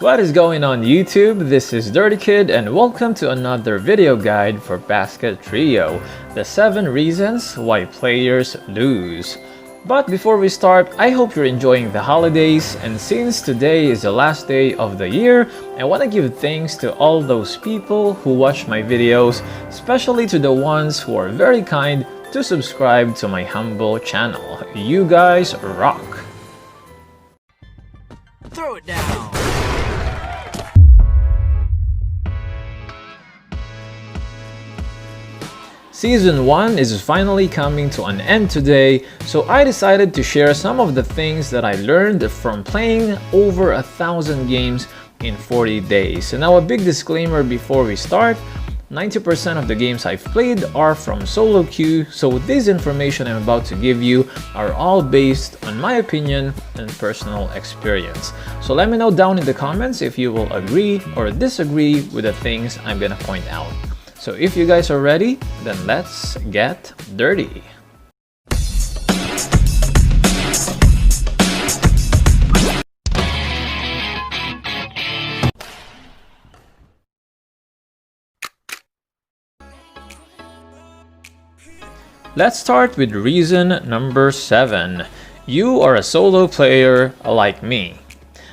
What is going on YouTube? This is Dirty Kid and welcome to another video guide for Basketrio, the 7 reasons why players lose. But before we start, I hope you're enjoying the holidays, and since today is the last day of the year, I want to give thanks to all those people who watch my videos, especially to the ones who are very kind to subscribe to my humble channel. You guys rock! Throw it down! Season 1 is finally coming to an end today, so I decided to share some of the things that I learned from playing over 1,000 games in 40 days. And now a big disclaimer before we start, 90% of the games I've played are from solo queue, so this information I'm about to give you are all based on my opinion and personal experience. So let me know down in the comments if you will agree or disagree with the things I'm gonna point out. So if you guys are ready, then let's get dirty. Let's start with reason number 7. You are a solo player like me.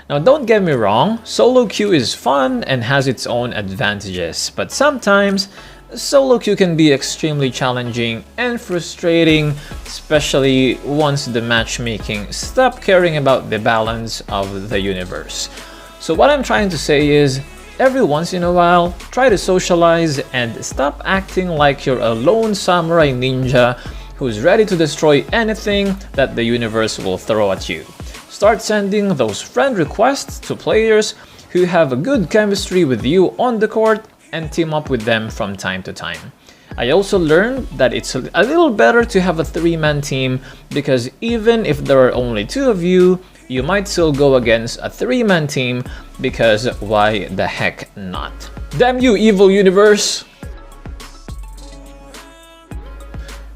Now don't get me wrong, solo queue is fun and has its own advantages, but sometimes solo queue can be extremely challenging and frustrating, especially once the matchmaking stop caring about the balance of the universe. So what I'm trying to say is, every once in a while, try to socialize and stop acting like you're a lone samurai ninja who's ready to destroy anything that the universe will throw at you. Start sending those friend requests to players who have a good chemistry with you on the court and team up with them from time to time. I also learned that it's a little better to have a 3-man team, because even if there are only 2 of you, you might still go against a 3-man team, because why the heck not? Damn you, evil universe!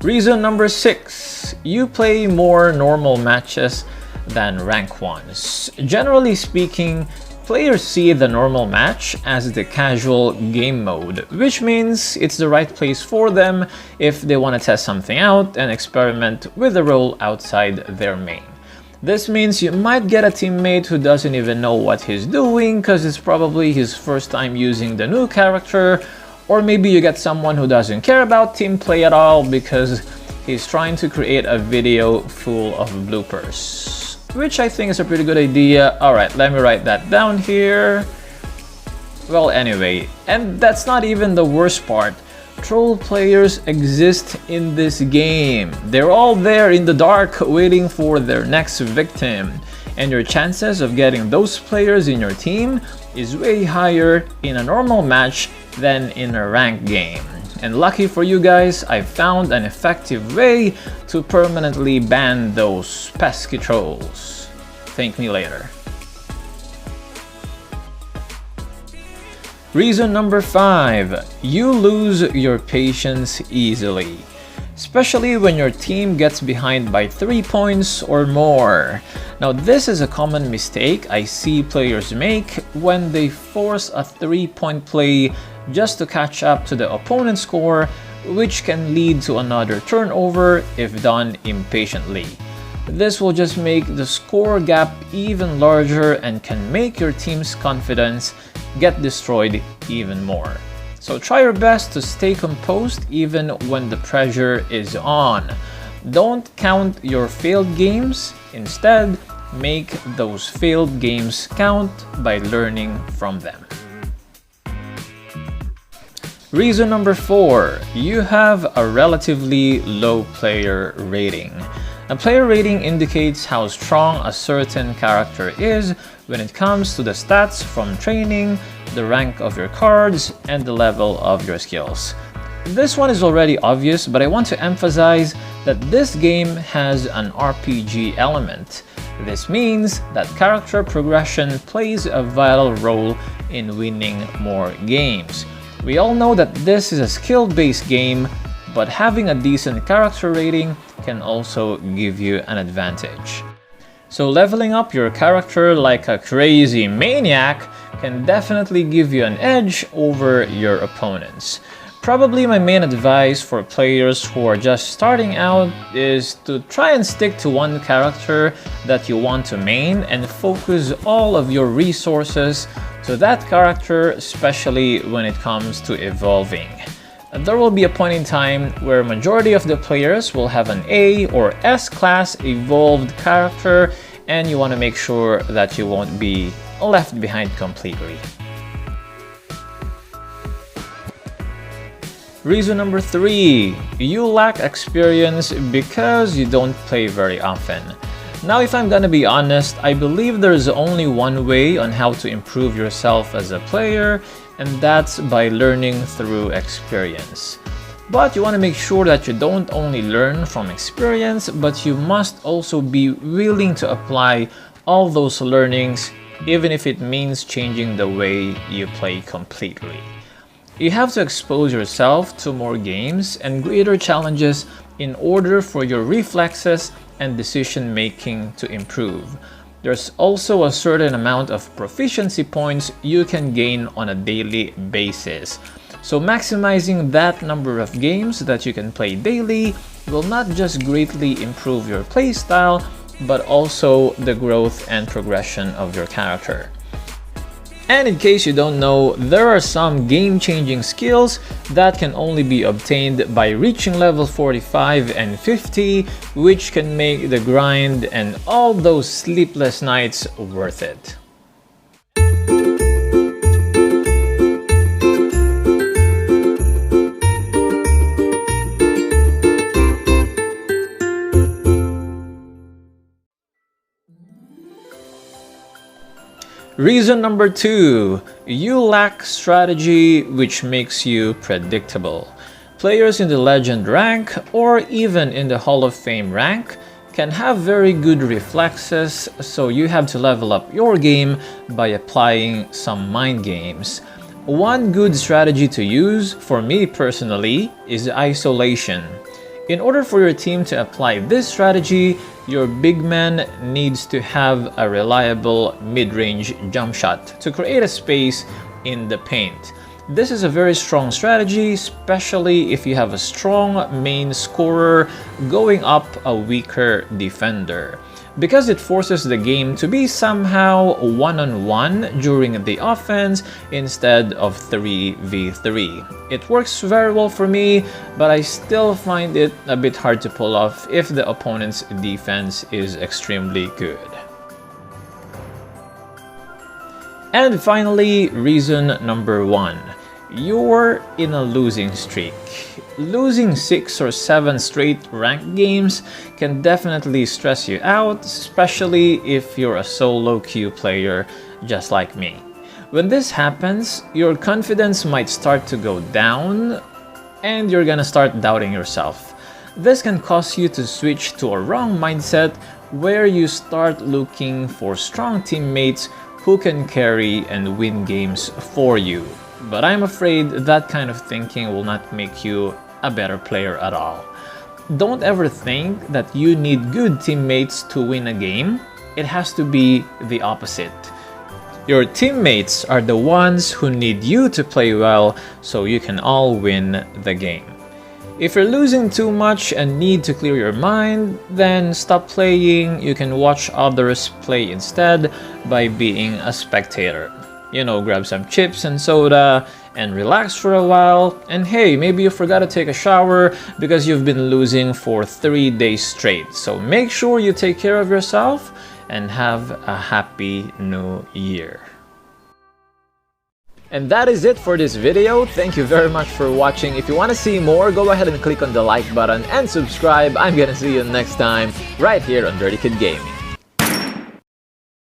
Reason number 6. You play more normal matches than rank ones. Generally speaking, players see the normal match as the casual game mode, which means it's the right place for them if they want to test something out and experiment with a role outside their main. This means you might get a teammate who doesn't even know what he's doing because it's probably his first time using the new character, or maybe you get someone who doesn't care about team play at all because he's trying to create a video full of bloopers. Which I think is a pretty good idea. Alright, let me write that down here. Well, anyway, and that's not even the worst part. Troll players exist in this game. They're all there in the dark waiting for their next victim. And your chances of getting those players in your team is way higher in a normal match than in a ranked game. And lucky for you guys, I found an effective way to permanently ban those pesky trolls. Thank me later. Reason number 5. You lose your patience easily, especially when your team gets behind by 3 points or more. Now this is a common mistake I see players make when they force a 3-point play just to catch up to the opponent's score, which can lead to another turnover if done impatiently. This will just make the score gap even larger and can make your team's confidence get destroyed even more. So try your best to stay composed even when the pressure is on. Don't count your failed games. Instead, make those failed games count by learning from them. Reason number 4. You have a relatively low player rating. A player rating indicates how strong a certain character is when it comes to the stats from training, the rank of your cards, and the level of your skills. This one is already obvious, but I want to emphasize that this game has an RPG element. This means that character progression plays a vital role in winning more games. We all know that this is a skill-based game, but having a decent character rating can also give you an advantage. So leveling up your character like a crazy maniac can definitely give you an edge over your opponents. Probably my main advice for players who are just starting out is to try and stick to one character that you want to main and focus all of your resources to that character, especially when it comes to evolving. There will be a point in time where majority of the players will have an A or S class evolved character, and you want to make sure that you won't be left behind completely. Reason number 3, you lack experience because you don't play very often. Now, if I'm gonna be honest, I believe there's only one way on how to improve yourself as a player, and that's by learning through experience. But you want to make sure that you don't only learn from experience, but you must also be willing to apply all those learnings, even if it means changing the way you play completely. You have to expose yourself to more games and greater challenges in order for your reflexes and decision making to improve. There's also a certain amount of proficiency points you can gain on a daily basis. So maximizing that number of games that you can play daily will not just greatly improve your playstyle, but also the growth and progression of your character. And in case you don't know, there are some game-changing skills that can only be obtained by reaching level 45 and 50, which can make the grind and all those sleepless nights worth it. Reason number 2, you lack strategy, which makes you predictable. Players in the Legend rank, or even in the Hall of Fame rank, can have very good reflexes, so you have to level up your game by applying some mind games. One good strategy to use, for me personally, is isolation. In order for your team to apply this strategy, your big man needs to have a reliable mid-range jump shot to create a space in the paint. This is a very strong strategy, especially if you have a strong main scorer going up a weaker defender, because it forces the game to be somehow one-on-one during the offense instead of 3v3. It works very well for me, but I still find it a bit hard to pull off if the opponent's defense is extremely good. And finally, reason number 1. You're in a losing streak. Losing 6 or 7 straight ranked games can definitely stress you out, especially if you're a solo queue player just like me. When this happens, your confidence might start to go down and you're gonna start doubting yourself. This can cause you to switch to a wrong mindset where you start looking for strong teammates who can carry and win games for you. But I'm afraid that kind of thinking will not make you a better player at all. Don't ever think that you need good teammates to win a game. It has to be the opposite. Your teammates are the ones who need you to play well so you can all win the game. If you're losing too much and need to clear your mind, then stop playing. You can watch others play instead by being a spectator. You know, grab some chips and soda and relax for a while. And hey, maybe you forgot to take a shower because you've been losing for 3 days straight. So make sure you take care of yourself and have a happy new year. And that is it for this video. Thank you very much for watching. If you want to see more, go ahead and click on the like button and subscribe. I'm gonna see you next time right here on Dirty Kid Gaming.